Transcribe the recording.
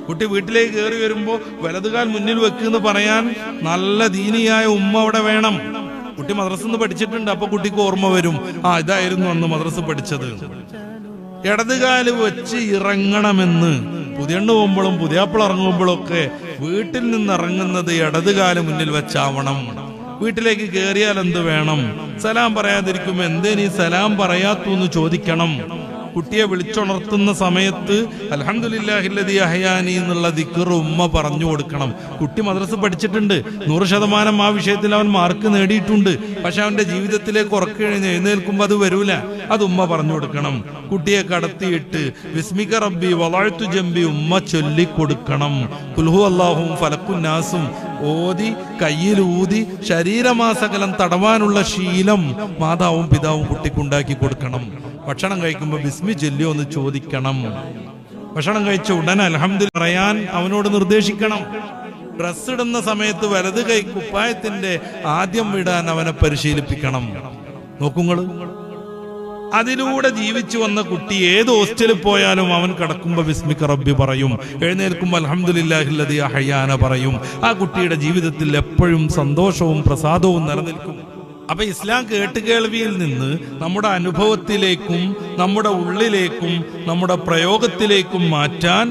കുട്ടി വീട്ടിലേക്ക് കയറി വരുമ്പോ വലതുകാൽ മുന്നിൽ വെക്കുന്ന് പറയാൻ നല്ല ദീനിയായ ഉമ്മ അവിടെ വേണം. കുട്ടി മദ്രസ പഠിച്ചിട്ടുണ്ട്, അപ്പൊ കുട്ടിക്ക് ഓർമ്മ വരും, ഇതായിരുന്നു അന്ന് മദ്രസ പഠിച്ചത്. ഇടതുകാല് വെച്ച് ഇറങ്ങണമെന്ന് പുതിയണ്ണ് പോകുമ്പോഴും പുതിയാപ്പിള ഇറങ്ങുമ്പോഴും ഒക്കെ വീട്ടിൽ നിന്ന് ഇറങ്ങുന്നത് ഇടതുകാല് മുന്നിൽ വെച്ചാവണം. വീട്ടിലേക്ക് കയറിയാൽ എന്ത് വേണം? സലാം പറയാതിരിക്കുമ്പോ എന്തേ നീ സലാം പറയാത്തു എന്ന് ചോദിക്കണം. കുട്ടിയെ വിളിച്ചുണർത്തുന്ന സമയത്ത് അൽഹംദുലില്ലാഹില്ലദീ അഹ്യാനി എന്നുള്ള ദിക്ർ ഉമ്മ പറഞ്ഞു കൊടുക്കണം. കുട്ടി മദ്രസ പഠിച്ചിട്ടുണ്ട്, 100% ആ വിഷയത്തിൽ അവൻ മാർക്ക് നേടിയിട്ടുണ്ട്. പക്ഷെ അവന്റെ ജീവിതത്തിലേക്ക് എഴുന്നേൽക്കുമ്പോൾ അത് വരൂല. അത് ഉമ്മ പറഞ്ഞു കൊടുക്കണം. കുട്ടിയെ കടത്തിയിട്ട് ബിസ്മിക റബ്ബി വളഅ്തു ജംബി ഉമ്മ ചൊല്ലിക്കൊടുക്കണം. ഖുൽഹു അല്ലാഹും ഫലക്കുൻ നാസും ഓതി കയ്യിലൂതി ശരീരമാസകലം തടവാനുള്ള ശീലം മാതാവും പിതാവും കുട്ടിക്കുണ്ടാക്കി കൊടുക്കണം. ഭക്ഷണം കഴിക്കുമ്പോൾ ബിസ്മി ചൊല്ലിയോ എന്ന് ചോദിക്കണം. ഭക്ഷണം കഴിച്ച ഉടനെ അൽഹംദുലില്ലാഹ് പറയാൻ അവനോട് നിർദ്ദേശിക്കണം. ഡ്രസ് ഇടുന്ന സമയത്ത് വലത് കൈ കുപ്പായത്തിന്റെ ആദ്യം വിടാൻ അവനെ പരിശീലിപ്പിക്കണം. നോക്കുങ്ങള്, അതിലൂടെ ജീവിച്ചു വന്ന കുട്ടി ഏത് ഹോസ്റ്റലിൽ പോയാലും അവൻ കിടക്കുമ്പോ ബിസ്മിക റബ്ബി പറയും, എഴുന്നേൽക്കുമ്പോൾ അൽഹംദുലില്ലാഹില്ലദീ അഹ്യാന പറയും. ആ കുട്ടിയുടെ ജീവിതത്തിൽ എപ്പോഴും സന്തോഷവും പ്രസാദവും നിലനിൽക്കും. അപ്പൊ ഇസ്ലാം കേട്ടുകേൾവിയിൽ നിന്ന് നമ്മുടെ അനുഭവത്തിലേക്കും നമ്മുടെ ഉള്ളിലേക്കും നമ്മുടെ പ്രയോഗത്തിലേക്കും മാറ്റാൻ